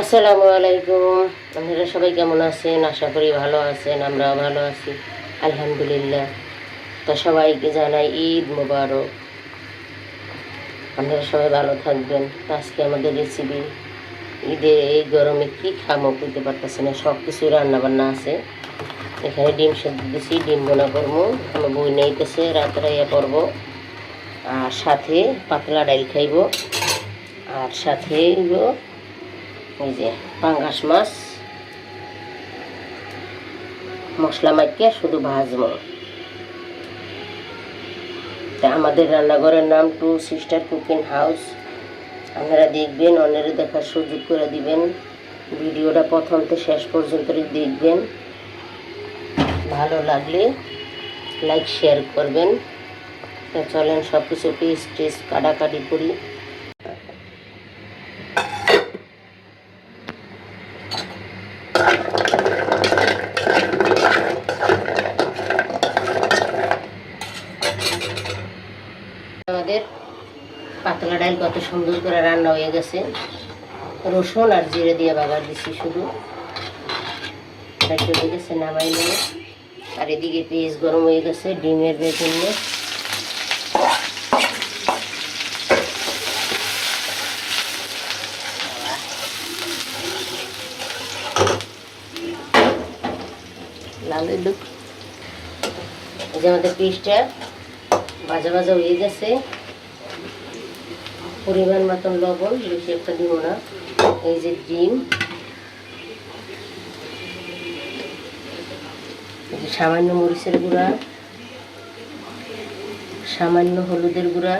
আসসালামু আলাইকুম। আপনারা সবাই কেমন আছেন? আশা করি ভালো আছেন, আমরাও ভালো আছি আলহামদুলিল্লাহ। তো সবাইকে জানাই ঈদ মোবারক। আপনারা সবাই ভালো থাকবেন। তো আজকে আমাদের রেসিপি, ঈদে এই গরমে কী খামো বুঝতে পারতেছি না, সব কিছুই রান্নাবান্না আছে। এখানে ডিম সেদ্ধ দিছি, ডিম বোনা করবো, আমার বই নেইতেছে রাত্রে ইয়ে করবো। আর সাথে পাতলা ডাইল খাইব, আর সাথে এই যে পাঙ্গাস মাছ মশলা মাখিয়ে শুধু ভাজবো। তা আমাদের রান্নাঘরের নাম টু সিস্টার কুকিং হাউস। আপনারা দেখবেন, অন্যেরা দেখার সুযোগ করে দিবেন। ভিডিওটা প্রথম থেকে শেষ পর্যন্ত দেখবেন। ভালো লাগলে লাইক শেয়ার করবেন। তা চলেন সব কিছু পিস টিস কাটাকাটি করি। আমাদের পাতলা ডাল কত সুন্দর করে রান্না হয়ে গেছে। রসুন আর জিরে দিয়ে বাগার দিচ্ছি শুধু। হয়ে গেছে, নামাই নেব। আর এদিকে পেঁয়াজ গরম হয়ে গেছে ডিমের জন্য। লাল লুক, এই যে আমাদের পিসটা ভাজা ভাজা হয়ে গেছে। পরিমাণ মতন লবণ, বেশি একটা দিব না। এই যে ডিম, সামান্য মরিচের গুঁড়া, সামান্য হলুদের গুঁড়া,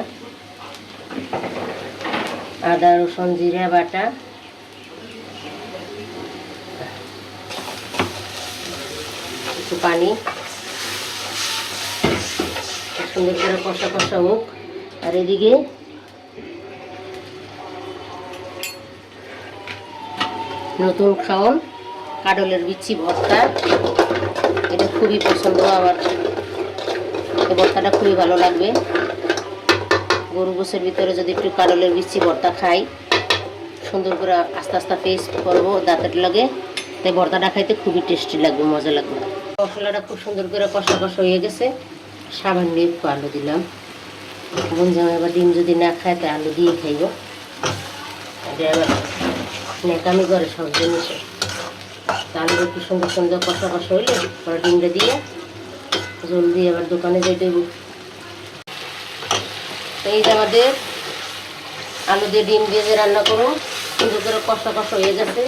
আদা রসুন জিরা বাটা, একটু পানি, সুন্দর করে কষা কষা হোক। আর এদিকে নতুন খাওন কাডলের বিচি ভর্তা, এটা খুবই পছন্দ আমার। এই ভর্তাটা খুবই ভালো লাগবে। গরু গোশের ভিতরে যদি একটু কাডলের বিচি ভর্তা খাই, সুন্দর করে আস্তে আস্তে পেস্ট করবো দাঁতের লাগে, তাই ভর্তাটা খাইতে খুবই টেস্টি লাগবে, মজা লাগবে। মশলাটা খুব সুন্দর করে কষা কষা হয়ে গেছে। সামান্য একটু আলু দিলাম। বোন জামাই আবার ডিম যদি না খায় তাই আলু দিয়ে খাইব। আবার নেকামি করে সব জিনিসে। আলু একটু সুন্দর সুন্দর কষা কষা হইলে পরে ডিমটা দিয়ে জল দিয়ে আবার দোকানে যাই দেব। এই যে আমাদের আলু দিয়ে ডিম দিয়ে যে রান্না করুন, সুন্দর করে কষা কষা হয়ে গেছে।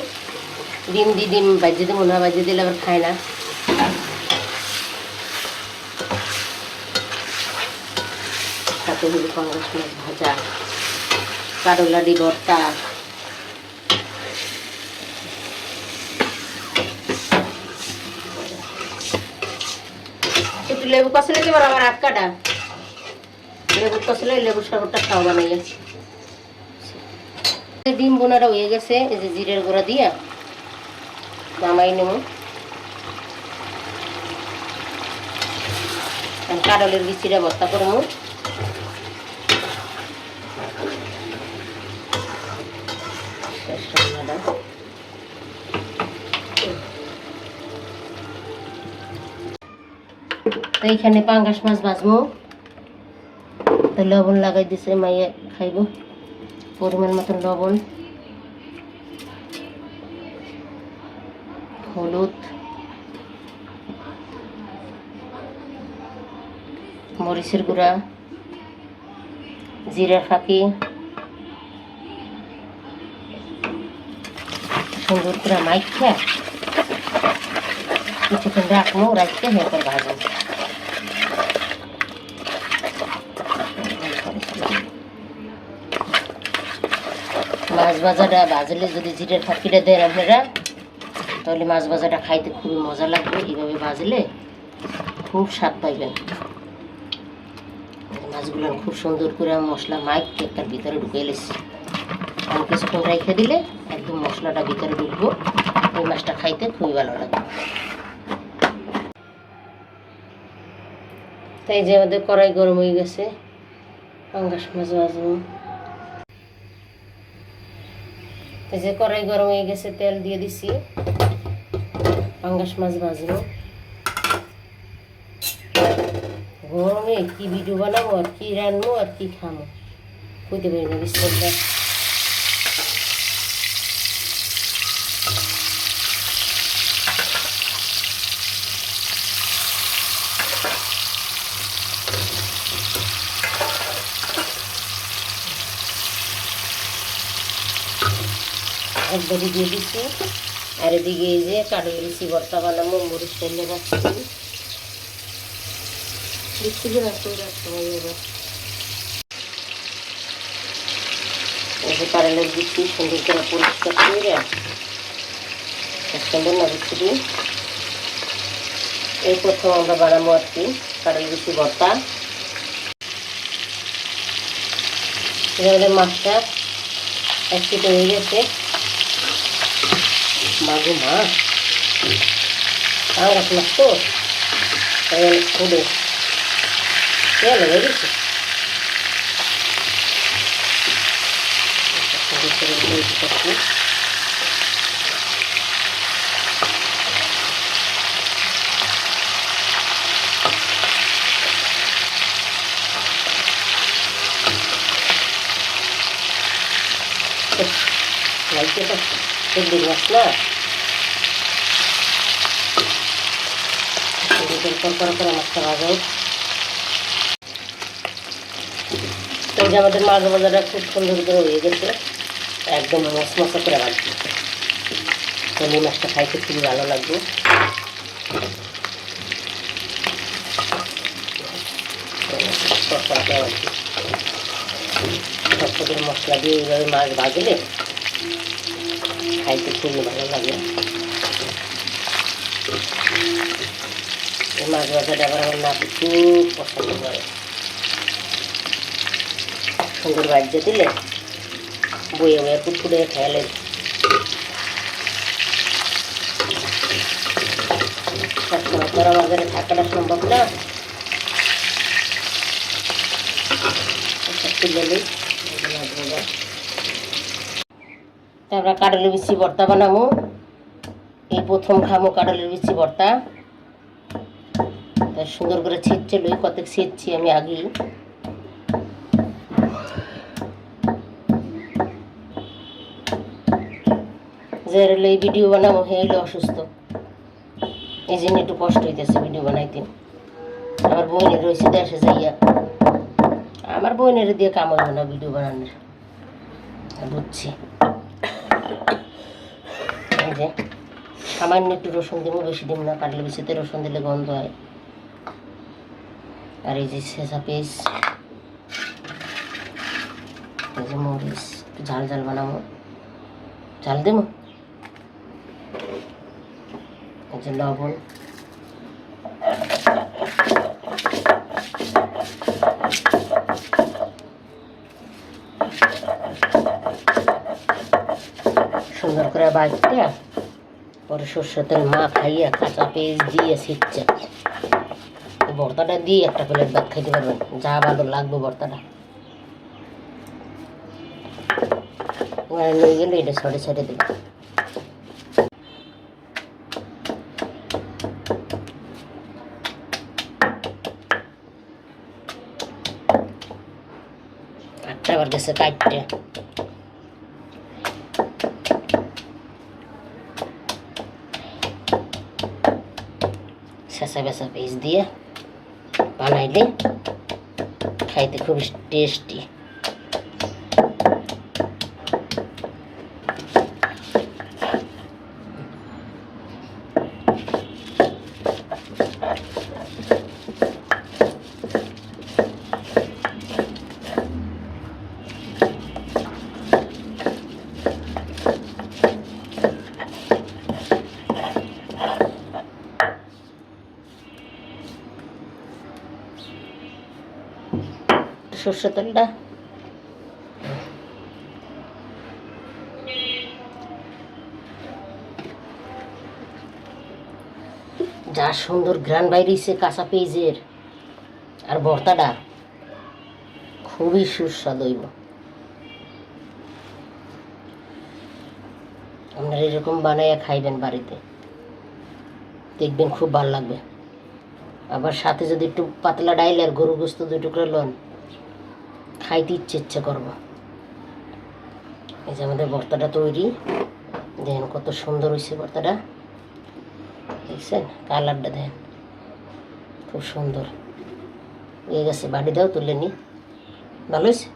ডিম দিয়ে ডিম বাজিয়ে দেবো না, বাজিয়ে দিলে আবার খায় না। সাথে হলো পাঙ্গাস মাছ ভাজা, কারলাডি ভর্তা, একটু লেবু কষলে এবার আমার হাত কাটা। লেবু কষলে লেবুর শরবতটা খাওয়া বানাই। ডিম বোনাটা হয়ে গেছে, এই যে জিরের গুঁড়া দিয়া নামাই নেব। কাডলের বিচিটা ভর্তা করবো। তো এইখানে পাঙ্গাস মাছ ভাজবো, তো লবণ লাগাই দিছে, মাইয়া খাইব। পরিমাণ মতন লবণ, হলুদ, মরিচের গুঁড়া, জিরার ফাঁকি, সুন্দর করে মাইখা কিছুক্ষণ রাখবো। রাখতে এরপর ভাজবো। মাছ ভাজাটা ভাজলে যদি জিরের ফাঁকিটা দেন আপনারা, তাহলে মাছ ভাজাটা খাইতে খুবই মজা লাগবে। এইভাবে ভাজলে খুব স্বাদ পাইবেন। মাছগুলো খুব সুন্দর করে মশলা মাইক একটার ভিতরে ঢুকে এলেছি। আমি কিছুক্ষণ রেখে দিলে একদম মশলাটা ভিতরে ঢুকবো। ওই মাছটা খাইতে খুবই ভালো লাগবে। তাই যে আমাদের কড়াই গরম হয়ে গেছে, পাঙ্গাস মাছ ভাজবো। এই যে কড়াই গরম হয়ে গেছে, তেল দিয়ে দিছি। পাঙ্গাস মাছ ভাজবো। গরমে কি ভিডিও বানাবো আর কি রান্নবো আর কি খামো কইতে পারি না। বিসমিল্লাহ। একবারই দিয়ে দিচ্ছি। আর এদিকে এই যে কাঠের লুচি ভর্তা বানাবো, মরিচ তেলে রাখছি। কারেন্টের দিচ্ছি সুন্দর করে পরিষ্কার করে সুন্দর না দিচ্ছি। এই প্রথম আমরা বানাবো আর কি কারেন্ট লুচি ভর্তা। মাছটা এক কেটে হয়ে গেছে। মাগো মাছ আর মাছ তো খুলে তেল হয়ে গেছে। লাগছে তো তেল মাছ না, করে মাছটা ভাজা হোক। এই যে আমাদের মাছ ভাজাটা খুব সুন্দর করে হয়ে গেছে, একদম মশমশা করে ভাজছি। এই মাছটা খাইতে খুবই ভালো লাগবে। মশলা দিয়ে এইভাবে মাছ ভাজলে খাইতে খুবই ভালো লাগে। এই মাছ ভাজাটা আবার আমার নাতি খুব পছন্দ করে। সুন্দর ভাজতে দিলে বইয়ে বইয়ে কুটকুটে খেয়ালে। সবসময় করা বাজারে থাকাটা সম্ভব না। আমরা কাঁঠালের বিচি ভর্তা বানাবো। এই প্রথম খামো কাঁঠালের বিচি ভর্তা। তাই সুন্দর করে ছিটছে লই, কতক ছিটছি আমি আগেই। যে এই ভিডিও বানাবো হে হইলে অসুস্থ, এই জন্য একটু কষ্ট হইতেছে ভিডিও বানাইতে। আমার বোনের রয়েছে দেশে যাইয়া, আমার বোনের দিয়ে কাম হইব না ভিডিও বানানোর, বুঝছি। এই যে সামান্য একটু রসুন দিব, বেশি দিব না, কাটলে বেশিতে রসুন দিলে গন্ধ হয়। আর এই যে শেষা পেঁয়াজ, এই যে মরিচ, একটু ঝাল ঝাল বানাবো, ঝাল দেবো। এই যে লবণ, সুন্দর করে বাইটটা পরে সর্ষের তেল মা খাইয়া কাঁচা পেঁয়াজ দিয়ে ছিটছে ভর্তাটা দিয়ে একটা প্লেট ভাত খাইতে পারবেন, যা ভালো লাগবে ভর্তাটা। নিয়ে গেলে এটা ছড়ে ছড়ে দেবে। আটটা আবার গেছে কাটতে। শেষা বেসা পেঁয়াজ দিয়ে বানাইলে খাইতে খুব টেস্টি। সর্ষের তেলটা যা সুন্দর ঘ্রাণ বাইরেছে কাঁচা পেঁয়াজের, আর ভর্তাটা খুবই সুস্বাদু হইব। আপনারা এরকম বানাইয়া খাইবেন বাড়িতে, দেখবেন খুব ভালো লাগবে। আবার সাথে যদি একটু পাতলা ডাইল আর গরু গোস্ত 2 টুকরা লন, খাইতে ইচ্ছে করবো। এই যে আমাদের ভর্তাটা তৈরি, দেখেন কত সুন্দর হয়েছে ভর্তাটা, দেখছেন কালারটা দেখেন খুব সুন্দর হয়ে গেছে। বাড়ি দাও তুলে নি, ভালো হয়েছে।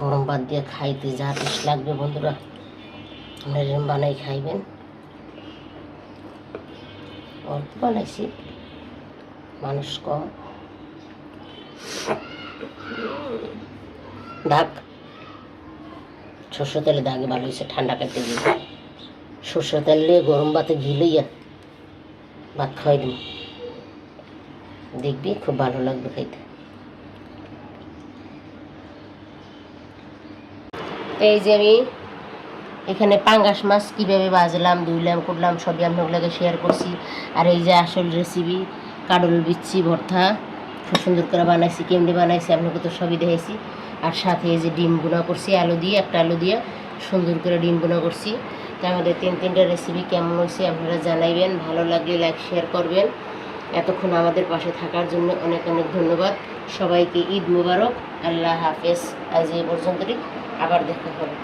গরম ভাত দিয়ে খাইতে যা টেস্ট লাগবে বন্ধুরা, আপনারা এরকম বানাই খাইবেন। অল্প বানাইছি, মানুষ কম। দাগ সরষের তেলে দাগে ভালো হয়েছে, ঠান্ডা কাটতে গিয়ে সরষের তেল দিয়ে গরম ভাতে ঘি লইয়া ভাত খাওয়াই দিন, দেখবি খুব ভালো লাগবে খাইতে। এই যে আমি এখানে পাঙ্গাস মাছ কীভাবে ভাজলাম, ধুইলাম, করলাম সবই আপনাগুলোকে শেয়ার করছি। আর এই যে আসল রেসিপি কাডল বিচ্ছি ভর্তা, খুব সুন্দর করে বানাইছি। কেমনি বানাইছি আপনাকে তো সবই দেখেছি। আর সাথে এই যে ডিম গুঁড়া করছি, আলু দিয়ে, একটা আলু দিয়ে সুন্দর করে ডিম গুঁড়া করছি। তো আমাদের 3টা রেসিপি কেমন হয়েছে আপনারা জানাইবেন, ভালো লাগলে লাইক শেয়ার করবেন। এতক্ষণ আমাদের পাশে থাকার জন্য অনেক অনেক ধন্যবাদ। সবাইকে ঈদ মুবারক, আল্লাহ হাফেজ। আজ এই পর্যন্তই, আবার দেখা হবে।